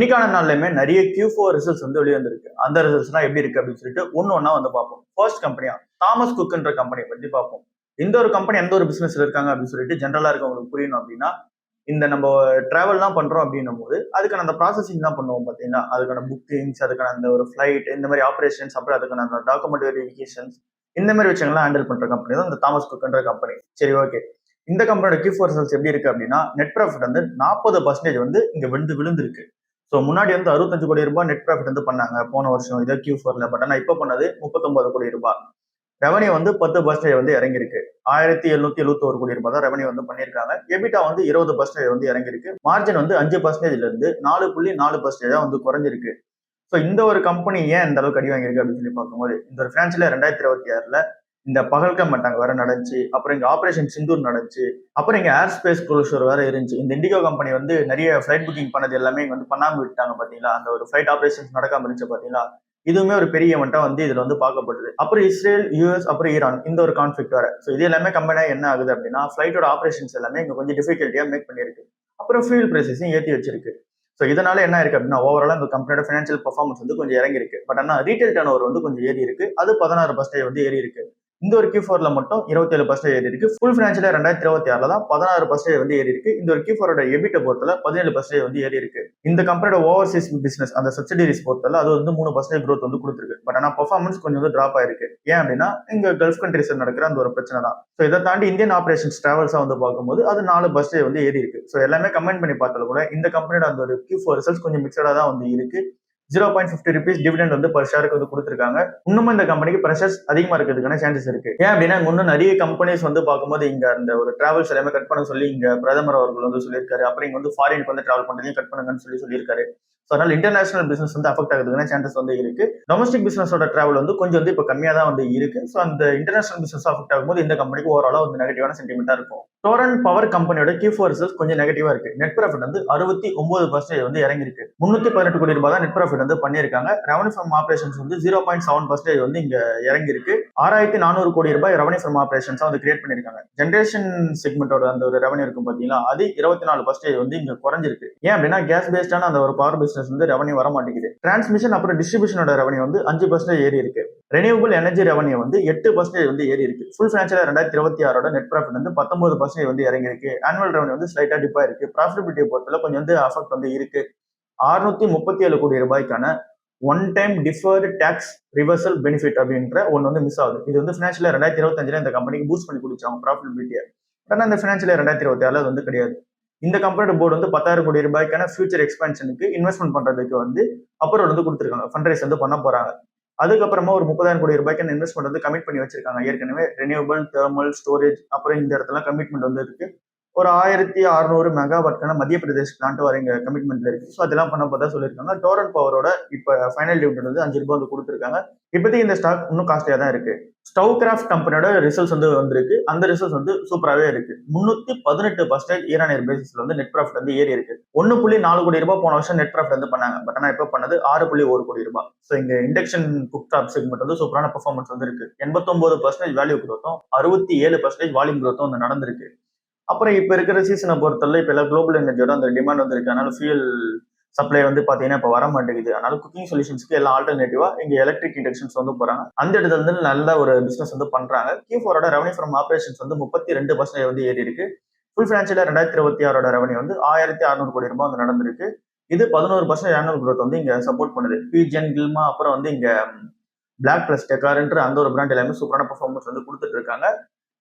இன்னைக்கான நாள்லயுமே நிறைய Q4 results வந்து வெளியே வந்திருக்கு. அந்த ரிசல்ட்ஸ்லாம் எப்படி இருக்கு அப்படின்னு சொல்லிட்டு ஒண்ணா வந்து பார்ப்போம். ஃபர்ஸ்ட் கம்பெனியா தாமஸ் குக்ன்ற கம்பெனியை பத்தி பார்ப்போம். இந்த ஒரு கம்பெனி எந்த ஒரு பிசினஸ்ல இருக்காங்க அப்படின்னு சொல்லிட்டு ஜென்ரலா இருக்கவங்களுக்கு புரியணும் அப்படின்னா, இந்த நம்ம டிராவல்லாம் பண்றோம் அப்படின்னும் போது அதுக்கான அந்த ப்ராசஸிங் தான் பண்ணுவோம் பாத்தீங்கன்னா, அதுக்கான புக்கிங்ஸ், அதுக்கான அந்த ஒரு ஃபிளைட், இந்த மாதிரி ஆபரேஷன்ஸ், அப்புறம் அதுக்கான அந்த டாக்குமெண்ட் வெரிஃபிகேஷன்ஸ், இந்த மாதிரி விஷயங்கள்லாம் ஹேண்டில் பண்ற கம்பெனி தான் இந்த தாமஸ் குக்ன்ற கம்பெனி. சரி, ஓகே. இந்த கம்பெனியோட Q4 ரிசல்ட்ஸ் எப்படி இருக்கு அப்படின்னா, நெட் ப்ராஃபிட் வந்து 40% வந்து இங்க விழுந்திருக்கு. ஸோ முன்னாடி வந்து 65 கோடி ரூபாய் நெட் ப்ராஃபிட் வந்து பண்ணாங்க போன வருஷம் இதே Q4ல. பட் ஆனால் இப்போ பண்ணது 39 கோடி ரூபாய். ரெவன்யூ வந்து 10% வந்து இறங்கிருக்கு. 1771 கோடி ரூபாய் தான் ரெவன்யூ வந்து பண்ணியிருக்காங்க. எபிட்டா வந்து 20% வந்து இறங்கிருக்கு. மார்ஜின் வந்து 5%ல இருந்து 4.4% வந்து குறைஞ்சிருக்கு. ஸோ இந்த ஒரு கம்பெனி ஏன் இந்த அளவுக்கு அடி வாங்கியிருக்கு அப்படின்னு சொல்லி பார்க்கும்போது, இந்த ஒரு ஃபினான்ஷியல் 2026ல இந்த பகல்காம் அட்டாக் வேற நடந்துச்சு. அப்புறம் இங்க ஆபரேஷன் சிந்தூர் நடந்துச்சு. அப்புறம் இங்க ஏர் ஸ்பேஸ் க்ளோஷர் வேற இருந்துச்சு. இந்த இண்டிகோ கம்பெனி வந்து நிறைய ஃபிளைட் புக்கிங் பண்ணது எல்லாமே இங்க வந்து பண்ணாம விட்டாங்க பாத்தீங்களா. அந்த ஒரு ஃபிளைட் ஆபரேஷன்ஸ் நடக்காம இருந்துச்சு பாத்தீங்களா. இதுவுமே ஒரு பெரிய இவெண்டா வந்து இதுல வந்து பார்க்கப்படுது. அப்புறம் இஸ்ரேல், யூஎஸ், அப்புறம் ஈரான் இந்த ஒரு கான்ஃபிளிக்ட் வேற. ஸோ இது எல்லாமே கம்பெனியா என்ன ஆகுது அப்படின்னா, ஃபிளைட்டோட ஆபரேஷன்ஸ் எல்லாமே இங்க கொஞ்சம் டிஃபிகல்ட்டியா மேக் பண்ணிருக்கு. அப்புறம் ஃபியூல் பிரைசஸையும் ஏற்றி வச்சிருக்கு. ஸோ இதனால என்ன இருக்கு அப்படின்னா, ஓவராலா இந்த கம்பெனியோட ஃபினான்ஷியல் பர்ஃபார்மன்ஸ் வந்து கொஞ்சம் இறங்கி இருக்கு. பட் ஆனா ரீட்டைல் டர்ன் ஓவர் வந்து கொஞ்சம் ஏறி இருக்கு. அது 16% வந்து ஏறி இருக்கு. இந்த ஒரு Q4ல மட்டும் 27% ஏறி இருக்கு. ஃபுல் ஃபினான்ஷியல் 2026ல தான் 16% வந்து ஏறி இருக்கு. இந்த ஒரு Q4ஓட எபிட்ட பொறுத்தல 17% வந்து ஏறி இருக்கு. இந்த கம்பெனியோட ஓவர்சீஸ் பிசினஸ் அந்த சப்சிடரிஸ் பொறுத்தல அது வந்து 3% growth வந்து கொடுத்துருக்கு. பட் ஆனா பெர்ஃபார்மன்ஸ் கொஞ்சம் வந்து டிராப் ஆயிருக்கு. ஏன் அப்படின்னா இங்க கல்ஃப் கண்ட்ரீஸ் நடக்கிற அந்த ஒரு பிரச்சனை தான். ஸோ இதை தாண்டி இந்தியன் ஆபரேஷன்ஸ் டிராவல்ஸா வந்து பார்க்கும்போது அது 4% வந்து ஏறி இருக்கு. ஸோ எல்லாமே கம்பைன் பண்ணி பார்த்தாலும் கூட இந்த கம்பெனியோட அந்த ஒரு Q4 ரிசல்ட்ஸ் கொஞ்சம் மிக்சடா தான் வந்து இருக்கு. 0.50 rupees டிவிடெண்ட் வந்து பர் ஷேருக்கு வந்து கொடுத்துருக்காங்க. இன்னும் இந்த கம்பெனிக்கு ப்ரெஷர்ஸ் அதிகமா இருக்கிறதுக்கான சான்சஸ் இருக்கு. ஏன் அப்படின்னா இன்னும் நிறைய கம்பெனிஸ் வந்து பார்க்கும்போது இங்க அந்த ஒரு டிராவல்ஸ் எல்லாமே கட் பண்ண சொல்லி இங்க பிரதமர் அவர்கள் வந்து சொல்லியிருக்காரு. அப்புறம் இங்க வந்து ஃபாரினுக்கு வந்து டிராவல் பண்றதையும் கட் பண்ணுங்கன்னு சொல்லியிருக்காரு. ஸோ அதனால இன்டர்நேஷனல் பிசினஸ் வந்து அஃபெக்ட் ஆகுதுக்கான சான்சஸ் வந்து இருக்கு. டொமஸ்டிக் பிசினஸோட டிராவல் வந்து கொஞ்சம் வந்து இப்போ கம்மியா தான் வந்து இருக்கு. ஸோ அந்த இன்டர்நேஷனல் பிசினஸ் அஃபெக்ட் ஆகும்போது இந்த கம்பெனிக்கு ஓவராலா வந்து நெகட்டிவான சென்டிமெண்டா இருக்கும். டோரன் பவர் கம்பெனியோட Q4 ரிசல்ட்ஸ் கொஞ்சம் நெகட்டிவா இருக்கு. நெட் ப்ராஃபிட் வந்து 69% வந்து இறங்கி இருக்கு. 318 கோடி ரூபாய் தான் நெட் ப்ராஃபிட் வந்து பண்ணியிருக்காங்க. ரெவன்யூ ஃப்ரம் ஆபரேஷன்ஸ் வந்து 0.7% வந்து இங்க இறங்கி இருக்கு. 6400 கோடி ரூபாய் ரெவன்யூ ஃப்ரம் ஆபரேஷன்ஸா வந்து கிரியேட் பண்ணிருக்காங்க. ஜென்ரேஷன் செக்மெண்டோட அந்த ஒரு ரெவன்யூ இருக்கும் பாத்தீங்களா, அது 24% வந்து இங்க குறைஞ்சிருக்கு. ஏன் அப்படின்னா கேஸ் பேஸ்டான அந்த ஒரு பவர் பிசினஸ் வந்து ரெவன்யூ வர மாட்டேங்குது. டிரான்ஸ்மிஷன் அப்புறம் டிஸ்ட்ரிபியூஷனோட ரெவன்யூ வந்து 5% ஏறி இருக்கு. ரெனியூவபிள் எனர்ஜி ரெவன்யூ வந்து 8% வந்து ஏறி இருக்கு. ஃபுல் ஃபினான்ஷியல் 2026ஓட நெட் ப்ராஃபிட் வந்து 19% வந்து இறங்கி இருக்கு. ஆனுவல் ரெவன்யூ வந்து ஸ்லைட்டா டிப்பா இருக்கு. ப்ராஃபிட்டபிலிட்டி பொறுத்தல கொஞ்சம் வந்து அஃபெக்ட் வந்து இருக்கு. 637 கோடி ரூபாய்க்கான one time deferred tax reversal benefit அப்படின்ற ஒன்று வந்து மிஸ் ஆகுது. இது வந்து ஃபினான்ஷியல் 2025ல இந்த கம்பெனிக்கு பூஸ்ட் பண்ணி கொடுத்தாங்க ப்ராஃபிட்டபிலிட்டியை. ஆனால் இந்த ஃபினான்ஷியல் 2026ல அது வந்து கிடையாது. இந்த கம்பெனியோட போர்டு வந்து 10,000 கோடி ரூபாய்க்கான ஃபியூச்சர் எக்ஸ்பென்ஷனுக்கு இன்வெஸ்ட்மெண்ட் பண்றதுக்கு வந்து அப்புறம் வந்து கொடுத்துருக்காங்க. ஃபண்ட் ரைஸ் வந்து பண்ண போறாங்க. அதுக்கப்புறமா ஒரு 30,000 கோடி ரூபாய்க்கான இன்வெஸ்ட்மெண்ட் வந்து கமிட் பண்ணி வச்சிருக்காங்க. ஏற்கனவே ரெனியூவபிள், தெர்மல், ஸ்டோரேஜ், அப்புறம் இந்த இடத்துல கமிட்மெண்ட் வந்து இருக்கு. ஒரு 1600 மெகாவாட்கான மத்திய பிரதேஷ் பிளான்ட் வர இங்க கமிட்மெண்ட்ல இருக்கு. ஸோ அதெல்லாம் பண்ண போதா சொல்லியிருக்காங்க. டோரன் பவரோட இப்ப ஃபைனல் டிவிடெண்ட் வந்து 5 ரூபாய் வந்து கொடுத்துருக்காங்க. இப்போதைக்கு இந்த ஸ்டாக் இன்னும் காஸ்ட்லியா தான் இருக்கு. ஸ்டவ் கிராஃப்ட் கம்பெனியோட ரிசல்ட்ஸ் வந்து வந்திருக்கு. அந்த ரிசல்ட்ஸ் வந்து சூப்பராகவே இருக்கு. 318% இயர் ஆன் இயர் பேசிஸ்ல வந்து நெட் ப்ராஃபிட் வந்து ஏறி இருக்கு. 1.4 கோடி ரூபாய் போன வருஷம் நெட் ப்ராஃபிட் வந்து பண்ணாங்க. பட் ஆனால் இப்போ பண்ணது 6.1 கோடி ரூபாய். ஸோ இங்க இண்டக்ஷன் குக் டாப் செக்மெண்ட் வந்து சூப்பரான பெர்ஃபார்மன்ஸ் வந்து இருக்கு. 89% வேல்யூ குரோத்தும் 67% வால்யூம் குரோத்தும் வந்து நடந்திருக்கு. அப்புறம் இப்ப இருக்கிற சீசனை பொறுத்தவரை இப்ப எல்லாம் குளோபல் எனர்ஜியோட அந்த டிமாண்ட் வந்து இருக்கு. அதனால ஃபியூல் சப்ளை வந்து பாத்தீங்கன்னா இப்ப வர மாட்டேங்குது. அதனால குக்கிங் சொல்யூஷன்ஸ்க்கு எல்லாம் ஆல்டர்னேட்டிவா இங்க எலக்ட்ரிக் இண்டக்ஷன்ஸ் வந்து போறாங்க. அந்த இடத்துல இருந்து நல்ல ஒரு பிசினஸ் வந்து பண்றாங்க. Q4ஓட ரெவன்யூ ஃப்ரம் ஆபரேஷன்ஸ் வந்து 32% வந்து ஏறி இருக்கு. ஃபுல் ஃபினான்ஷியல் 2026ஓட ரெவன்யூ வந்து 1600 கோடி ரூபாய் வந்து நடந்திருக்கு. இது 11% ஆனுவல் குரோத் வந்து இங்க சப்போர்ட் பண்ணுது. பிஜிஎன், கில்மா, அப்புறம் வந்து இங்க பிளாக் பிளஸ் டெக்கார்ன்ற அந்த ஒரு பிராண்ட் எல்லாமே சூப்பரான பெர்ஃபார்மன்ஸ் வந்து கொடுத்துட்டு இருக்காங்க.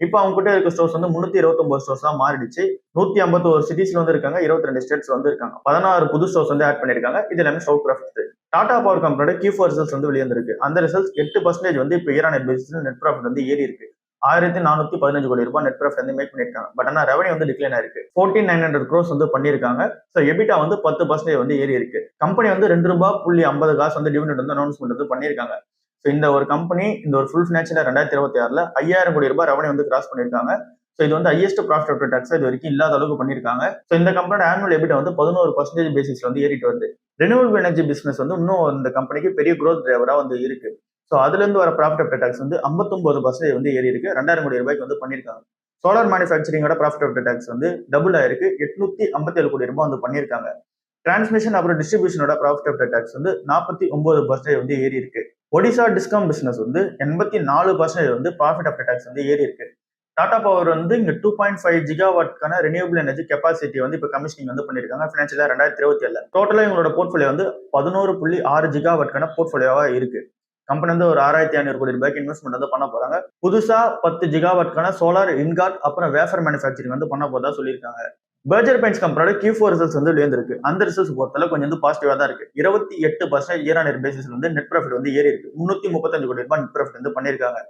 இப்போ அவங்க கிட்ட இருக்க ஸ்டோர்ஸ் வந்து 329 ஸ்டோர்ஸ் தான் மாறிடுச்சு. 151 சிட்டிஸ்ல வந்து இருக்காங்க. 22 ஸ்டேட்ஸ் வந்து இருக்காங்க. 16 புது ஸ்டோர்ஸ் வந்து ஆட் பண்ணிருக்காங்க. இது எல்லாமே ஸ்டோர் ப்ராஃபிட். டாடா பவர் கம்பெனியோட Q4 ரிசல்ட்ஸ் வந்து வெளியே அந்த ரிசல்ட்ஸ் 8% வந்து இப்போ இயர் ஆன் இயர் பேசிஸ்ல நெட் ப்ராஃபிட் வந்து ஏறி இருக்கு. 1415 கோடி ரூபாய் நெட் ப்ராஃபிட் வந்து மேக் பண்ணிருக்காங்க. பட் ஆனால் ரெவன்யூ வந்து டிக்ளைன் ஆயிருக்கு. 14,900 crores வந்து பண்ணிருக்காங்க. ஸோ எபிட்டா வந்து 10% வந்து ஏறி இருக்கு. கம்பெனி வந்து ₹2.50 வந்து டிவிடெண்ட் வந்து அனௌன்ஸ்மெண்ட் வந்து பண்ணிருக்காங்க. ஸோ இந்த ஒரு கம்பெனி இந்த ஒரு ஃபுல் ஃபினான்ஷியல் 2026ல 5000 கோடி ரூபாய் ரெவன்யூ வந்து கிராஸ் பண்ணிருக்காங்க. ஸோ இது வந்து ஹையஸ்ட் ப்ராஃபிட் ஆஃப்டர் டாக்ஸ் இது வரைக்கும் இல்லாத அளவுக்கு பண்ணிருக்காங்க. ஸோ இந்த கம்பெனியோட ஆனுவல் எபிட்டா வந்து 11% பேசிஸ்ல வந்து ஏறிட்டு வருது. ரெனியூவபிள் எனர்ஜி பிசினஸ் வந்து இன்னும் இந்த கம்பெனிக்கு பெரிய growth டிரைவரா வந்து இருக்கு. ஸோ அதுல இருந்து வர ப்ராஃபிட் ஆஃப்டர் டாக்ஸ் வந்து 59% வந்து ஏறி இருக்கு. 2000 கோடி ரூபாய்க்கு வந்து பண்ணிருக்காங்க. சோலார் மேனுஃபேக்சரிங்கோட ப்ராஃபிட் ஆஃப்டர் டாக்ஸ் வந்து டபுள் ஆயிருக்கு. 857 கோடி ரூபாய் வந்து பண்ணிருக்காங்க. டிரான்ஸ்மிஷன் அப்புறம் டிஸ்ட்ரிபியூஷனோட ப்ராஃபிட் ஆஃப்டர் டேக்ஸ் வந்து 49% வந்து ஏறி இருக்கு. ஒடிசா டிஸ்காம் பிசினஸ் வந்து 84% வந்து ப்ராஃபிட் ஆஃப்டர் டேக்ஸ் வந்து ஏறி இருக்கு. டாடா பவர் வந்து இங்க 2.5 ஜிகாவாட்கான ரெனியூபிள் எனர்ஜி கெப்பாசிட்டி வந்து இப்ப கமிஷனிங் வந்து பண்ணிருக்காங்க பினான்சியலா 2027. டோட்டலா இவங்களோட போர்ட்ஃபோலியோ வந்து 11.6 ஜிகாவாட்கான போர்ட்ஃபோலியோவா இருக்கு. கம்பெனி வந்து ஒரு 6500 கோடி ரூபாய்க்கு இன்வெஸ்ட்மெண்ட் வந்து பண்ண போறாங்க. புதுசா 10 ஜிகாவாட்கான சோலார் இன்காட் அப்புறம் வேஃபர் மேனுஃபேக்சரிங் வந்து பண்ண போதா சொல்லியிருக்காங்க. பர்ஜர் பெயிண்ட்ஸ் கம்பெனியோட Q4 ரிசல்ட்ஸ் வந்து வெளியிருக்கு. அந்த ரிசல்ட்ஸ் பொறுத்தல கொஞ்சம் வந்து பாசிட்டிவா தான் இருக்கு. 28% இயர் ஆன் இயர் பேசிஸ்ல வந்து நெட் ப்ராஃபிட் வந்து ஏறி இருக்கு. 335 கோடி ரூபாய் நெட் ப்ராஃபிட் வந்து பண்ணிருக்காங்க.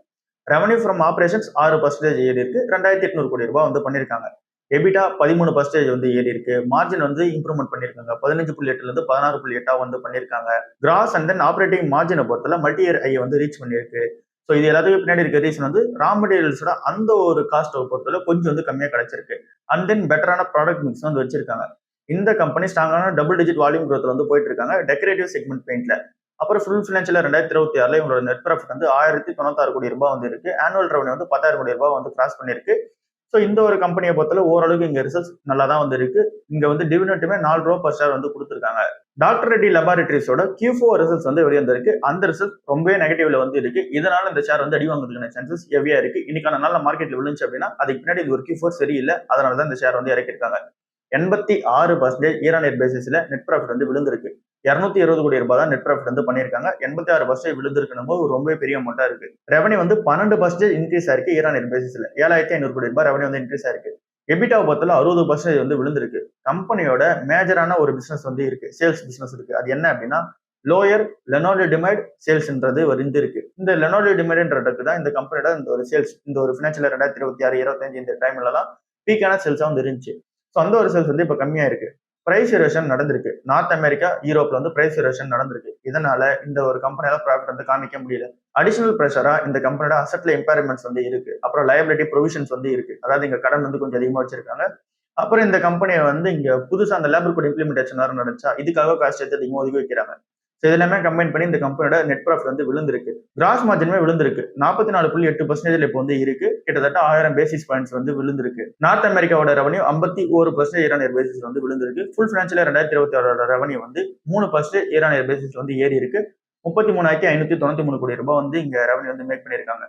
ரெவன்யூ ஃப்ரம் ஆபரேஷன்ஸ் 6% ஏறி இருக்கு. 2800 கோடி ரூபாய் வந்து பண்ணிருக்காங்க. எபிட்டா 13% வந்து ஏறி இருக்கு. மார்ஜின் வந்து இம்ப்ரூவ்மெண்ட் பண்ணிருக்காங்க. 15.8ல இருந்து 16.8 வந்து பண்ணிருக்காங்க. கிராஸ் அண்ட் தென் ஆபரேட்டிங் மார்ஜினை பொறுத்தல மல்டி இயர் ஐ வந்து ரீச் பண்ணிருக்கு. ஸோ இது எல்லாத்துக்கும் பின்னாடி இருக்க ரீசன் வந்து ரா மெட்டீரியல்ஸோட அந்த ஒரு காஸ்ட்டை பொறுத்தல கொஞ்சம் வந்து கம்மியா கிடைச்சிருக்கு. அண்ட் தென் பெட்டரான ப்ராடக்ட் மிக்ஸ் வந்து வச்சிருக்காங்க. இந்த கம்பெனி ஸ்ட்ராங்கான டபுள் டிஜிட் வால்யூம் growth வந்து போயிட்டு இருக்காங்க டெக்கரேட்டிவ் செக்மெண்ட் பெயிண்ட்ல. அப்புறம் ஃபுல் ஃபினான்ஷியல் 2026 இவங்களோட நெட் ப்ராஃபிட் வந்து 1096 கோடி ரூபாய் வந்து இருக்கு. ஆனுவல் ரெவன்யூ வந்து 10,000 கோடி ரூபாய் வந்து கிராஸ் பண்ணிருக்கு. ஸோ இந்த ஒரு கம்பெனியை பொறுத்தல ஓரளவுக்கு இங்க ரிசல்ட்ஸ் நல்லா தான் வந்து இருக்கு. இங்க வந்து டிவிடெண்டுமே 4 ரூபா பர் ஷேர் வந்து கொடுத்துருக்காங்க. டாக்டர் ரெட்டி லெபார்டரிஸோட Q4 ரிசல்ட்ஸ் வந்து வெளிவந்திருக்கு. அந்த ரிசல்ட் ரொம்பவே நெகட்டிவ்ல வந்து இருக்கு. இதனால இந்த ஷேர் வந்து அடி வாங்குறதுக்கான சான்சஸ் ஹெவியா இருக்கு. இன்னைக்கான நாள்ல மார்க்கெட்ல விழுந்துச்சு அப்படின்னா அதுக்கு பின்னாடி இது ஒரு Q4 சரியில்லை. அதனால தான் இந்த ஷேர் வந்து இறக்கிருக்காங்க. 86% இயர் ஆன் இயர் பேசிஸ்ல நெட் ப்ராஃபிட் வந்து விழுந்திருக்கு. 220 கோடி ரூபாய் தான் நெட் ப்ராஃபிட் வந்து பண்ணிருக்காங்க. 86% விழுந்திருக்கணும் போது ரொம்ப பெரிய அமௌண்டா இருக்கு. ரெவன்யூ வந்து 12% இன்க்ரீஸ் ஆயிருக்கு இயர் ஆன் இயர் பேசிஸ்ல. 7500 கோடி ரூபாய் ரெவன்யூ வந்து இன்க்ரீஸ் ஆயிருக்கு. எபிட்டாவை பொறுத்தல 60% வந்து விழுந்திருக்கு. கம்பெனியோட மேஜரான ஒரு பிசினஸ் வந்து இருக்கு. சேல்ஸ் பிசினஸ் இருக்கு. அது என்ன அப்படின்னா லோயர் லெனோலிடிமைட் சேல்ஸ்ன்றது வந்து இருக்கு. இந்த லெனோலிடிமைடுன்றதுக்கு தான் இந்த கம்பெனியோட இந்த ஒரு சேல்ஸ் இந்த ஒரு பினான்சியல் 2026 25 இந்த டைம்ல தான் பீக்கான சேல்ஸா வந்து இருந்துச்சு. ஸோ அந்த ஒரு சேல்ஸ் வந்து இப்ப கம்மியா இருக்கு. பிரைஸ் எரோஷன் நடந்திருக்கு. நார்த் அமெரிக்கா யூரோப்ல வந்து பிரைஸ் எரோஷன் நடந்திருக்கு. இதனால இந்த ஒரு கம்பெனியால ப்ராஃபிட் வந்து காமிக்க முடியல. அடிஷனல் ப்ரெஷரா இந்த கம்பெனியோட அசெட்ல இம்பேர்மெண்ட்ஸ் வந்து இருக்கு. அப்புறம் லயபிலிட்டி ப்ரொவிஷன்ஸ் வந்து இருக்கு. அதாவது இங்க கடன் வந்து கொஞ்சம் அதிகமா வச்சிருக்காங்க. அப்புறம் இந்த கம்பெனியை வந்து இங்க புதுசா அந்த லேபர் கோட் இம்ப்ளிமெண்டேஷன் நடந்துச்சா இதுக்காக காசு சேர்த்து அதிகமாக ஒதுக்கி வைக்கிறாங்க. இது எல்லாமே கம்பைன் பண்ணி இந்த கம்பெனியோட நெட் ப்ராஃபிட் வந்து விழுந்திருக்கு. கிராஸ் மார்ஜினுமே விழுந்திருக்கு. 44.8% இப்போ வந்து இருக்கு. கிட்டத்தட்ட 1000 பேசிஸ் பாயிண்ட்ஸ் வந்து விழுந்திருக்கு. நார்த் அமெரிக்காவோட revenue 51% year on year basis வந்து விழுந்திருக்கு. ஃபுல் ஃபினான்ஷியல் 2026 ரெவன்யூ வந்து 3% இயர் ஆன் இயர் பேசிஸ் வந்து ஏறி இருக்கு. 33,593 கோடி ரூபாய் வந்து இங்க ரெவன்யூ வந்து மேக் பண்ணிருக்காங்க.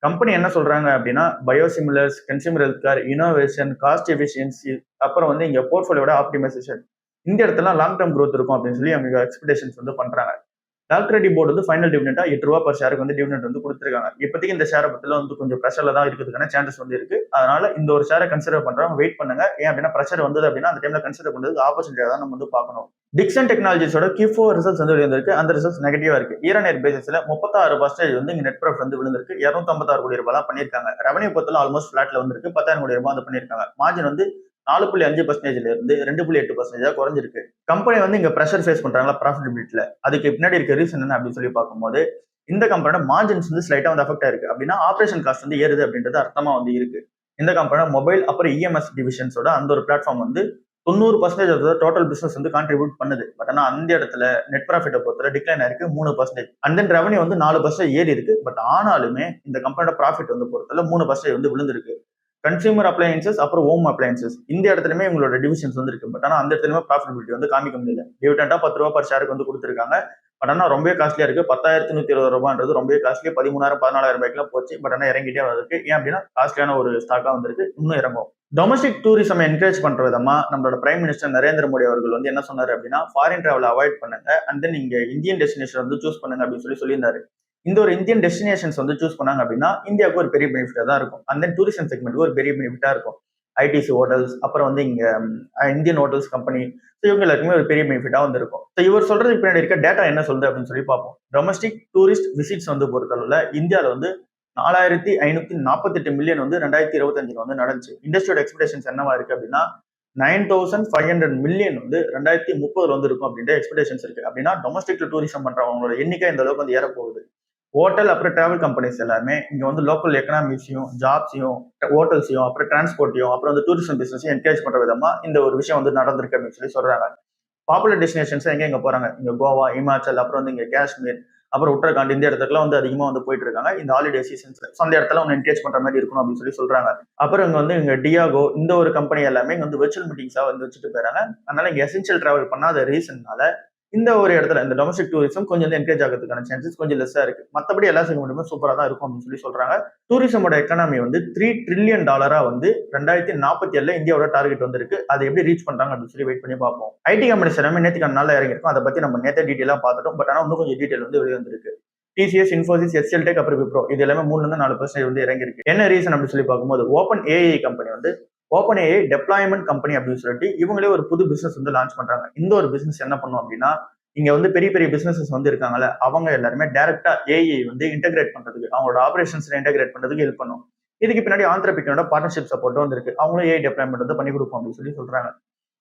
கம்பெனி என்ன சொல்றாங்க அப்படின்னா biosimilars, consumer health care, innovation, cost efficiency, அப்புறம் வந்து இங்க போர்ட்ஃபோலியோட ஆப்டிமைசேஷன் இந்த இடத்துல லாங் டேர்ம் growth இருக்கும் அப்படின்னு சொல்லி அவங்க எக்ஸ்பெக்டேஷன்ஸ் வந்து பண்றாங்க. டாக்டர் ரெட்டி போர்டு வந்து ஃபைனல் டிவிடெண்டா 8 ரூபா பர் ஷேருக்கு வந்து டிவிடெண்ட் வந்து கொடுத்துருக்காங்க. இப்போதைக்கு இந்த ஷேரை பத்தில வந்து கொஞ்சம் ப்ரெஷர்ல தான் இருக்கிறதுக்கான சான்சஸ் வந்து இருக்கு. அதனால இந்த ஒரு ஷேரை கன்சிடர் பண்றவங்க வெயிட் பண்ணுங்க. ஏன் அப்படின்னா ப்ரெஷர் வந்தது அப்படின்னா அந்த டைம்ல கன்சிடர் பண்றது ஆப்பர்ச்சுனிட்டியா தான் நம்ம வந்து பார்க்கணும். டிக்சன் டெக்னாலஜிஸோட Q4 ரிசல்ட்ஸ் வந்து வெளிவந்திருக்கு. அந்த ரிசல்ட்ஸ் நெகட்டிவா இருக்கு. இயர் ஆன் இயர் பேசிஸ்ல 36% வந்து இங்க நெட் ப்ராஃபிட் வந்து விழுந்திருக்கு. 256 கோடி ரூபாய் தான் பண்ணிருக்காங்க. ரெவன்யூ பொறுத்தல ஆல்மோஸ்ட் ஃபிளாட்ல வந்திருக்கு. 10,000 கோடி ரூபாய் வந்து பண்ணிருக்காங்க. மார்ஜின் வந்து 4.5%ல இருந்து 2.8% குறைஞ்சிருக்கு. கம்பெனி வந்து இங்க ப்ரெஷர் ஃபேஸ் பண்றாங்களா ப்ராஃபிட்டபிலிட்டில அதுக்கு பின்னாடி இருக்க ரீசன் என்ன அப்படின்னு சொல்லி பார்க்கும்போது இந்த கம்பெனியோட மார்ஜின்ஸ் வந்து ஸ்லைட்டா வந்து அஃபெக்ட் ஆயிருக்கு. அப்படின்னா ஆபரேஷன் காஸ்ட் வந்து ஏறுது அப்படின்றது அர்த்தமா வந்து இருக்கு. இந்த கம்பெனியோட மொபைல் அப்புறம் இஎம்எஸ் டிவிஷன்ஸோட அந்த ஒரு பிளாட்ஃபார்ம் வந்து 90% ஆஃப் டோட்டல் பிசினஸ் வந்து கான்ட்ரிபியூட் பண்ணுது. பட் ஆனா அந்த இடத்துல நெட் ப்ராஃபிட்டை பொறுத்தல டிக்ளைன் ஆயிருக்கு 3%. அண்ட் தென் ரெவன்யூ வந்து 4% ஏறி இருக்கு. பட் ஆனாலுமே இந்த கம்பெனியோட ப்ராஃபிட் வந்து பொறுத்தல 3% வந்து விழுந்திருக்கு. கன்சியூமர் அப்ளையன்சஸ் அப்புறம் ஹோம் அப்ளையன்சஸ் இந்த இடத்துலயுமே உங்களோட டிவிஷன்ஸ் வந்து இருக்கு. பட் ஆனா அந்த இடத்துலயுமே ப்ராஃபிட்டபிலிட்டி வந்து காமிக்க முடியல. டிவிடெண்டா 10 ரூபா பர் ஷேருக்கு வந்து கொடுத்துருக்காங்க. பட் ஆனா ரொம்ப காஸ்ட்லியா இருக்கு. 10,120 ரூபான்றது ரொம்ப காஸ்ட்லி. 13,000 14,000 ரூபாய்க்குலாம் போச்சு. பட் ஆனா இறங்கிட்டே இருக்கு. ஏன் அப்படின்னா காஸ்ட்லியான ஒரு ஸ்டாக்கா வந்திருக்கு. இன்னும் இறங்கும். டொமஸ்டிக் டூரிசம் என்கரேஜ் பண்ற விதமா நம்மளோட பிரைம் மினிஸ்டர் நரேந்திர மோடி அவர்கள் வந்து என்ன சொன்னாரு அப்படின்னா ஃபாரின் டிராவல் அவாய்ட் பண்ணுங்க அண்ட் தென் நீங்க இந்தியன் டெஸ்டினேஷன் வந்து சூஸ் பண்ணுங்க அப்படின்னு சொல்லியிருந்தாரு. இந்த ஒரு இந்தியன் டெஸ்டினேஷன்ஸ் வந்து சூஸ் பண்ணாங்க அப்படின்னா இந்தியாவுக்கு ஒரு பெரிய பெனிஃபிட்டா தான் இருக்கும். அண்ட் தென் டூரிசம் செக்மெண்ட்டுக்கு ஒரு பெரிய பெனிஃபிட்டா இருக்கும். ஐடிசி ஹோட்டல்ஸ் அப்புறம் வந்து இங்க இந்தியன் ஹோட்டல்ஸ் கம்பெனி இவங்க எல்லாருக்குமே ஒரு பெரிய பெனிஃபிட்டா வந்து இருக்கும். இவர் சொல்றதுக்கு பின்னாடி இருக்க டேட்டா என்ன சொல்லுது அப்படின்னு சொல்லி பார்ப்போம். டொமஸ்டிக் டூரிஸ்ட் விசிட்ஸ் வந்து பொறுத்தளவுல இந்தியாவில வந்து 4,548 மில்லியன் வந்து 2025 வந்து நடந்துச்சு. இண்டஸ்ட்ரியோட எக்ஸ்பெக்டேஷன்ஸ் என்னவா இருக்கு அப்படின்னா 9,500 மில்லியன் வந்து 2030 வந்து இருக்கும் அப்படின்ற எக்ஸ்பெக்டேஷன்ஸ் இருக்கு. அப்படின்னா டொமஸ்டிக் டூரிசம் பண்றவங்களோட எண்ணிக்கை இந்த அளவுக்கு வந்து ஏறப்போகுது. ஹோட்டல் அப்புறம் டிராவல் கம்பெனிஸ் எல்லாமே இங்க வந்து லோக்கல் எக்கனாமிக்ஸையும் ஜாப்ஸையும் ஹோட்டல்ஸையும் அப்புறம் டிரான்ஸ்போர்ட்டையும் அப்புறம் வந்து டூரிசம் பிசினஸையும் என்கரேஜ் பண்ற விதமா இந்த ஒரு விஷயம் வந்து நடந்திருக்கு அப்படின்னு சொல்லி சொல்றாங்க. பாப்புலர் டெஸ்டினேஷன்ஸ் எங்க போறாங்க? இங்க கோவா, இமாச்சல், அப்புறம் வந்து இங்க காஷ்மீர், அப்புறம் உத்தரகாண்ட் இந்த இடத்துக்குலாம் வந்து அதிகமா வந்து போயிட்டு இருக்காங்க இந்த ஹாலிடே சீசன்ஸ்ல. ஸோ அந்த இடத்துல ஒன்று என்கேஜ் பண்ற மாதிரி இருக்கணும் அப்படின்னு சொல்லி சொல்றாங்க. அப்புறம் இங்க வந்து இங்க டியாகோ இந்த ஒரு கம்பெனி எல்லாமே இங்க வந்து விர்ச்சுவல் மீட்டிங்ஸா வந்து வச்சுட்டு போயிறாங்க. அதனால இங்க எசென்ஷியல் டிராவல் பண்ணாத ரீசன்னால இந்த ஒரு இடத்துல இந்த டொமஸ்டிக் டூரிசம் கொஞ்சம் வந்து என்கரேஜ் ஆகிறதுக்கான சான்சஸ் கொஞ்சம் லெஸ்ஸா இருக்கு. மத்தபடி எல்லா செக்மெண்ட்டுமே சூப்பரா தான் இருக்கும் அப்படின்னு சொல்லி சொல்றாங்க. டூரிசமோட எக்கனாமி வந்து $3 trillion வந்து 2047 இந்தியாவோட டார்கெட் வந்திருக்கு. அதை எப்படி ரீச் பண்றாங்க அப்படின்னு சொல்லி வெயிட் பண்ணி பார்ப்போம். ஐடி கம்பெனிஸ் எல்லாமே நேற்றுக்கான நாள்ல இறங்கிருக்கும். அதை பத்தி நம்ம நேற்று டீட்டெயிலா பார்த்துட்டோம். பட் ஆனா இன்னும் கொஞ்சம் டீட்டெயில் வந்து வெளியே வந்திருக்கு. டிசிஎஸ், இன்ஃபோசிஸ், HCL Tech, அப்புறம் விப்ரோ இது எல்லாமே 3-4% வந்து இறங்கிருக்கு. என்ன ரீசன் அப்படின்னு சொல்லி பார்க்கும்போது ஓப்பன் ஏஐ கம்பெனி வந்து ஓப்பன் ஏஐ டெப்ளாய்மெண்ட் கம்பெனி அப்படின்னு சொல்லிட்டு இவங்களே ஒரு புது பிசினஸ் வந்து லான்ச் பண்றாங்க. இந்த ஒரு பிசினஸ் என்ன பண்ணும் அப்படின்னா இங்க வந்து பெரிய பெரிய பிசினஸஸ் வந்து இருக்காங்கல்ல அவங்க எல்லாருமே டைரக்டா ஏஐ வந்து இன்டெகிரேட் பண்றதுக்கு அவங்களோட ஆபரேஷன்ஸ்ல இன்டெகிரேட் பண்றதுக்கு ஹெல்ப் பண்ணும். இதுக்கு பின்னாடி ஆந்திரபிக்கனோட பார்ட்னர்ஷிப் சப்போர்ட் வந்து இருக்கு. அவங்களும் ஏஐ டெப்ளாய்மெண்ட் வந்து பண்ணி கொடுப்போம் அப்படின்னு சொல்லி சொல்றாங்க.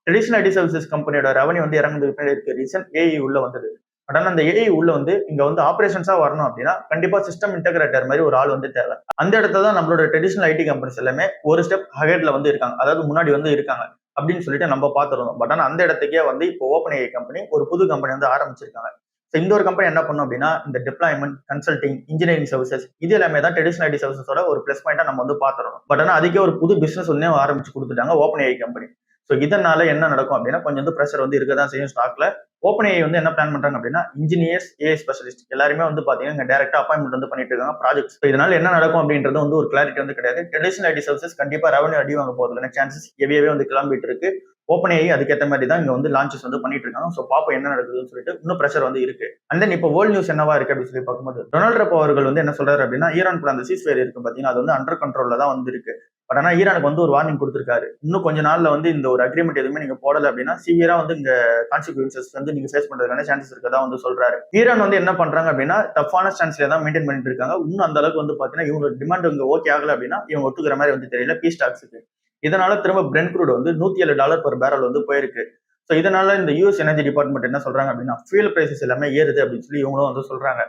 ட்ரெடிஷனல் ஐடி சர்வீசஸ் கம்பெனியோட ரெவன்யூ வந்து இறங்குறதுக்கு பின்னாடி இருக்க ரீசன் ஏஐ உள்ள வந்தது. பட் ஆனா அந்த ஏஐ உள்ள வந்து இங்க வந்து ஆபரேஷன்ஸா வரணும் அப்படின்னா கண்டிப்பா சிஸ்டம் இன்டெகிரேட்டர் மாதிரி ஒரு ஆள் வந்து தேவை. அந்த இடத்துல தான் நம்மளோட ட்ரெடிஷனல் ஐடி கம்பெனிஸ் எல்லாமே ஒரு ஸ்டெப் ஹெட்ல வந்து இருக்காங்க. அதாவது முன்னாடி வந்து இருக்காங்க அப்படின்னு சொல்லிட்டு நம்ம பார்த்துருந்தோம். பட் ஆனா அந்த இடத்துக்கே வந்து இப்போ ஓப்பன் ஏஐ கம்பெனி ஒரு புது கம்பெனி வந்து ஆரம்பிச்சிருக்காங்க. ஸோ இந்த ஒரு கம்பெனி என்ன பண்ணும் அப்படின்னா இந்த டிப்ளாய்மெண்ட், கன்சல்டிங், இன்ஜினியரிங் சர்வீசஸ் இது எல்லாமே தான் ட்ரெடிஷனல் ஐடி சர்வீசஸோட ஒரு பிளஸ் பாயிண்டா நம்ம வந்து பார்த்துருந்தோம். பட் ஆனா அதுக்கே ஒரு புது பிசினஸ் வந்து ஆரம்பிச்சு கொடுத்துட்டாங்க ஓப்பன் ஏஐ கம்பெனி. ஸோ இதனால என்ன நடக்கும் அப்படின்னா கொஞ்சம் வந்து ப்ரெஷர் வந்து இருக்க தான் செய்யும் ஸ்டாக்ல. ஓப்பன் ஏஐ வந்து என்ன பிளான் பண்றாங்க அப்படின்னா இன்ஜினியர்ஸ், ஏஐ ஸ்பெஷலிஸ்ட் எல்லாருமே வந்து பாத்தீங்கன்னா இங்க டைரக்டா அப்பாயின்மெண்ட் வந்து பண்ணிட்டு இருக்காங்க ப்ராஜெக்ட்ஸ். இதனால என்ன நடக்கும் அப்படின்றது வந்து ஒரு கிளாரிட்டி வந்து கிடையாது. ட்ரெடிஷனல் ஐடி சர்வீசஸ் கண்டிப்பா ரெவன்யூ அடி வாங்க போறதுக்கான சான்சஸ் ஹெவியாவே வந்து கிளம்பிட்டு இருக்கு. ஓப்பன் ஏஐ அதுக்கேற்ற மாதிரி தான் இங்க வந்து லான்ச்சஸ் வந்து பண்ணிட்டு இருக்காங்க. ஸோ பாப்போம் என்ன நடக்குதுன்னு சொல்லிட்டு இன்னும் ப்ரெஷர் வந்து இருக்கு. அண்ட் தென் இப்போ வேர்ல்ட் நியூஸ் என்னவா இருக்கு அப்படின்னு சொல்லி பார்க்கும்போது டொனால்ட் ட்ரம்ப் அவர்கள் வந்து என்ன சொல்றாரு அப்படின்னா ஈரான் கூட அந்த சீஸ்ஃபயர் இருக்கு பாத்தீங்கன்னா அது வந்து அண்டர் கண்ட்ரோல்ல தான் வந்து இருக்கு. பட் ஆனா ஈரானுக்கு வந்து ஒரு வார்னிங் கொடுத்திருக்காரு. இன்னும் கொஞ்ச நாள்ல வந்து இந்த ஒரு அக்ரிமெண்ட் எதுவுமே நீங்க போடல அப்படின்னா சிவியரா வந்து இங்க கான்சிக்வன்சஸ் வந்து நீங்க ஃபேஸ் பண்றதுக்கான சான்சஸ் இருக்கதா வந்து சொல்றாரு. ஈரான் வந்து என்ன பண்றாங்க அப்படின்னா டஃபான ஸ்டான்ஸ்ல தான் மெயின்டைன் பண்ணிட்டு இருக்காங்க. இன்னும் அந்த அளவுக்கு வந்து பாத்தீங்கன்னா இவங்க டிமாண்ட் இங்க ஓகே ஆகல அப்படின்னா இவங்க ஒத்துக்கிற மாதிரி வந்து தெரியல பீஸ் டாக்ஸுக்கு. இதனால திரும்ப பிரெண்ட் க்ரூட் வந்து $107 per பேரல் வந்து போயிருக்கு. ஸோ இதனால இந்த யூஎஸ் எனர்ஜி டிபார்ட்மெண்ட் என்ன சொல்றாங்க அப்படின்னா ஃபியூல் பிரைசஸ் எல்லாமே ஏறுது அப்படின்னு சொல்லி இவங்களும் வந்து சொல்றாங்க.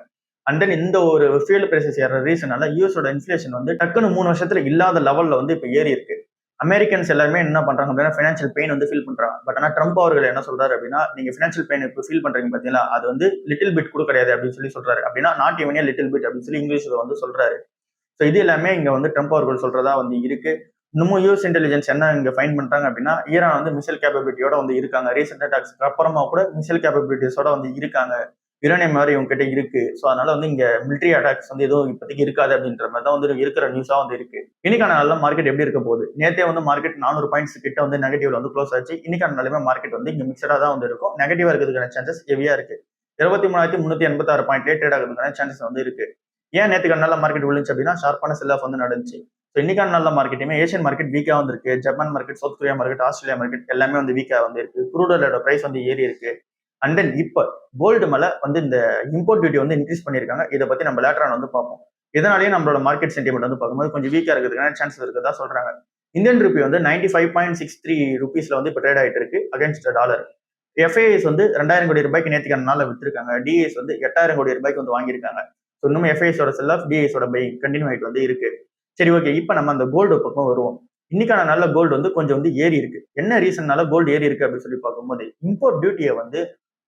அண்ட் தென் இந்த ஒரு ஃபியூல் பிரைசஸ் ஏற ரீசனால யூஎஸோட இன்ஃபிளேஷன் வந்து டக்குன்னு 3 வருஷத்துல இல்லாத லெவல்ல வந்து இப்போ ஏறி இருக்கு. அமெரிக்கன்ஸ் எல்லாருமே என்ன பண்றாங்க அப்படின்னா ஃபினான்ஷியல் பெயின் வந்து ஃபீல் பண்றாங்க. பட் ஆனா ட்ரம்ப் அவர்கள் என்ன சொல்றாரு அப்படின்னா நீங்க ஃபினான்ஷியல் பெயின் இப்போ ஃபீல் பண்றீங்க பாத்தீங்களா அது வந்து லிட்டில் பிட் கூட கிடையாது அப்படின்னு சொல்லி சொல்றாரு. அப்படின்னா நாட் ஈவன் லிட்டில் பிட் அப்படின்னு சொல்லி இங்கிலீஷ்ல வந்து சொல்றாரு. ஸோ இது எல்லாமே இங்க வந்து ட்ரம்ப் அவர்கள் சொல்றதா வந்து இருக்கு. இன்னமும் யூஎஸ் இன்டெலிஜென்ஸ் என்ன இங்க ஃபைன் பண்றாங்க அப்படின்னா ஈரான் வந்து மிசைல் கேப்பபிலிட்டியோட வந்து இருக்காங்க. ரீசெண்ட் அட்டாக்ஸ்க்கு அப்புறமா கூட மிசைல் கேப்பபிலிட்டிஸோட வந்து இருக்காங்க. யுரேனியம் மாதிரி இவங்க கிட்ட இருக்கு. ஸோ அதனால வந்து இங்க மிலிட்டரி அட்டாக்ஸ் வந்து எதுவும் இப்போதைக்கு இருக்காது அப்படின்ற மாதிரி தான் வந்து இருக்கிற நியூஸா வந்து இருக்கு. இன்னைக்கான நாளில் மார்க்கெட் எப்படி இருக்க போகுது? நேத்தே வந்து மார்க்கெட் 400 பாயிண்ட்ஸ் கிட்ட வந்து நெகட்டிவ்ல வந்து க்ளோஸ் ஆச்சு. இன்னைக்கான நாளுமே மார்க்கெட் வந்து இங்க மிக்சடா தான் வந்து இருக்கும். நெகட்டிவா இருக்கிறதுக்கான சான்சஸ் ஹெவியா இருக்கு. 23,386 பாயிண்ட்லேயே ட்ரேட் ஆகிறதுக்கான சான்சஸ் வந்து இருக்கு. ஏன் நேற்றுக்கான நாளில் மார்க்கெட் விழுந்துச்சு அப்படின்னா ஷார்ப்பான செல் ஆஃப் வந்து நடந்துச்சு. ஸோ இன்னைக்கான நல்ல மார்க்கெட்டுமே ஏஷியன் மார்க்கெட் வீக்கா வந்து இருக்கு. Japan market, south Korea market, Australia market எல்லாமே வந்து வீக்கா வந்து இருக்கு. குரூடோட பிரைஸ் வந்து ஏறி இருக்கு. அண்ட் தென் இப்ப கோல்டு மேல வந்து இந்த இம்போர்ட் டியூட்டி வந்து இன்க்ரீஸ் பண்ணிருக்காங்க. இதை பத்தி நம்ம லேட்டரான வந்து பார்ப்போம். இதனாலேயே நம்மளோட மார்க்கெட் சென்டிமெண்ட் வந்து பார்க்கும்போது கொஞ்சம் வீக்கா இருக்கிறதுக்கான சான்சஸ் இருக்கிறதா சொல்றாங்க. இந்தியன் ருபி வந்து 95.63 ருபீஸ்ல வந்து இப்போ ட்ரேட் ஆயிட்டு இருக்கு அகேன்ஸ்ட் டாலர். எஃப்ஐஎஸ் வந்து 2000 கோடி ரூபாய்க்கு நேற்றுக்கான நாளில் வித்துருக்காங்க. டிஎஸ் வந்து 8000 கோடி ரூபாய்க்கு வந்து வாங்கியிருக்காங்க. ஸோ இன்னும் எஃப்ஐஎஸோட செல் ஆஃப் டிஎஸோட பை கண்டினியூ ஆகிட்டு வந்து இருக்கு. சரி, ஓகே, இப்போ நம்ம அந்த கோல்டு பக்கம் வருவோம். இன்னைக்கான நல்ல கோல்டு வந்து கொஞ்சம் வந்து ஏறி இருக்கு. என்ன ரீசன்னால கோல்டு ஏறி இருக்கு அப்படின்னு சொல்லி பார்க்கும்போது இம்போர்ட் டியூட்டியை வந்து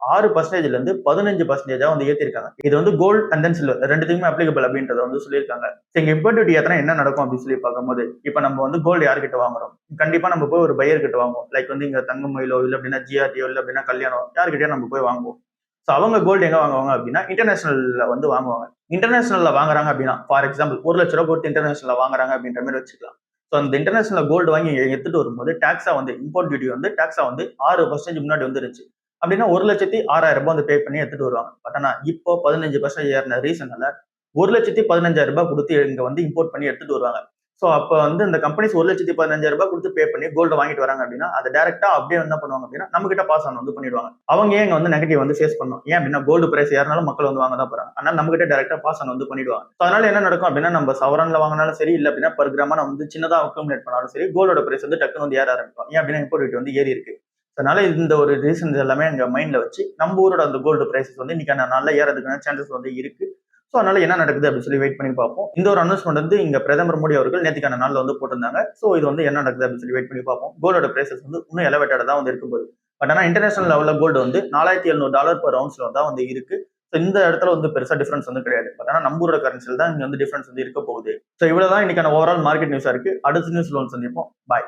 6% இருந்து 15% வந்து ஏற்றிருக்காங்க. இது வந்து கோல்டு அண்ட் தென் சில்வர் ரெண்டுத்துக்குமே அப்ளிகபிள் அப்படின்றத வந்து சொல்லியிருக்காங்க. இங்க இம்போர்ட் டியூட்டி எத்தனை என்ன நடக்கும் அப்படின்னு சொல்லி பார்க்கும்போது இப்போ நம்ம வந்து கோல்டு யார்கிட்ட வாங்குறோம்? கண்டிப்பா நம்ம போய் ஒரு பையர் கிட்ட வாங்குவோம். லைக் வந்து இங்க தங்கமயிலோ இல்லை அப்படின்னா ஜிஆர்டியோ இல்லை அப்படின்னா கல்யாணம் யார்கிட்டயோ நம்ம போய் வாங்குவோம். ஸோ அவங்க கோல்டு எங்க வாங்குவாங்க அப்படின்னா இன்டர்நேஷனல்ல வந்து வாங்குவாங்க. இன்டர்நேஷனல்ல வாங்குறாங்க அப்படின்னா ஃபார் எக்ஸாம்பிள் 1 லட்ச ரூபா கொடுத்து இன்டர்நேஷனல்ல வாங்குறாங்க அப்படின்ற மாதிரி வச்சுக்கலாம். ஸோ அந்த இன்டர்நேஷனல் கோல்டு வாங்கி எடுத்துட்டு வரும்போது டாக்ஸா வந்து இம்போர்ட் டியூட்டி வந்து டாக்ஸா வந்து 6% முன்னாடி வந்துருச்சு. அப்படின்னா 1,06,000 வந்து பே பண்ணி எடுத்துட்டு வருவாங்க. பட் ஆனா இப்போ 15% ஏறின ரீசனால 1,15,000 கொடுத்து இங்க வந்து இம்போர்ட் பண்ணி எடுத்துட்டு வருவாங்க. ஸோ அப்போ வந்து இந்த கம்பெனிஸ் 1,15,000 கொடுத்து பே பண்ணி கோல்டு வாங்கிட்டு வராங்க அப்படின்னா அதை டேரக்டா அப்படியே என்ன பண்ணுவாங்க அப்படின்னா நம்ம கிட்ட பாஸ் ஆன் வந்து பண்ணிடுவாங்க. அவங்க ஏன் வந்து நெகட்டிவ் வந்து ஃபேஸ் பண்ணும்? ஏன் அப்படின்னா கோல்டு பிரைஸ் ஏறினாலும் மக்கள் வந்து வாங்க தான் போறாங்க. அதனால நம்ம கிட்ட டேரக்டா பாஸ் ஆன் வந்து பண்ணிடுவாங்க. அதனால என்ன நடக்கும் அப்படின்னா நம்ம சவரன்ல வாங்கினாலும் சரி, இல்லை அப்படின்னா பர் கிராமா நம்ம வந்து சின்னதா அக்குமுலேட் பண்ணாலும் சரி, கோல்டோட பிரைஸ் வந்து டக்குன்னு வந்து ஏற ஆரம்பிக்கும். ஏன் அப்படின்னா இம்போர்ட் வந்து ஏறி இருக்கு. அதனால இந்த ஒரு ரீசன்ஸ் எல்லாமே எங்க மைண்ட்ல வச்சு நம்ம ஊரோட அந்த கோல்டு பிரைசஸ் வந்து இன்னைக்கான நாள்ல ஏறதுக்கான சான்சஸ் வந்து இருக்கு. ஸோ அதனால என்ன நடக்குது அப்படின்னு சொல்லி வெயிட் பண்ணி பார்ப்போம். இந்த ஒரு அனௌன்ஸ்மெண்ட் வந்து இங்க பிரதமர் மோடி அவர்கள் நேற்றுக்கான நாள்ல வந்து போட்டிருந்தாங்க. ஸோ இது வந்து என்ன நடக்குது அப்படின்னு சொல்லி வெயிட் பண்ணி பார்ப்போம். கோல்டோட பிரைசஸ் வந்து இன்னும் எலவேட்டடா தான் வந்து இருக்கும்போது பட் ஆனா இன்டர்நேஷனல் லெவல்ல கோல்டு வந்து $4,700 per ounce தான் வந்து இருக்கு. ஸோ இந்த இடத்துல வந்து பெருசா டிஃபரன்ஸ் வந்து கிடையாது. பட் ஆனால் நம்மளோட கரன்சியில் தான் இங்க வந்து டிஃபரன்ஸ் வந்து இருக்க போகுது. ஸோ இவ்வளவுதான் இன்னைக்கான ஓவரால் மார்க்கெட் நியூஸா இருக்கு. அடுத்த நியூஸ்ல வந்து சந்திப்போம். பாய்.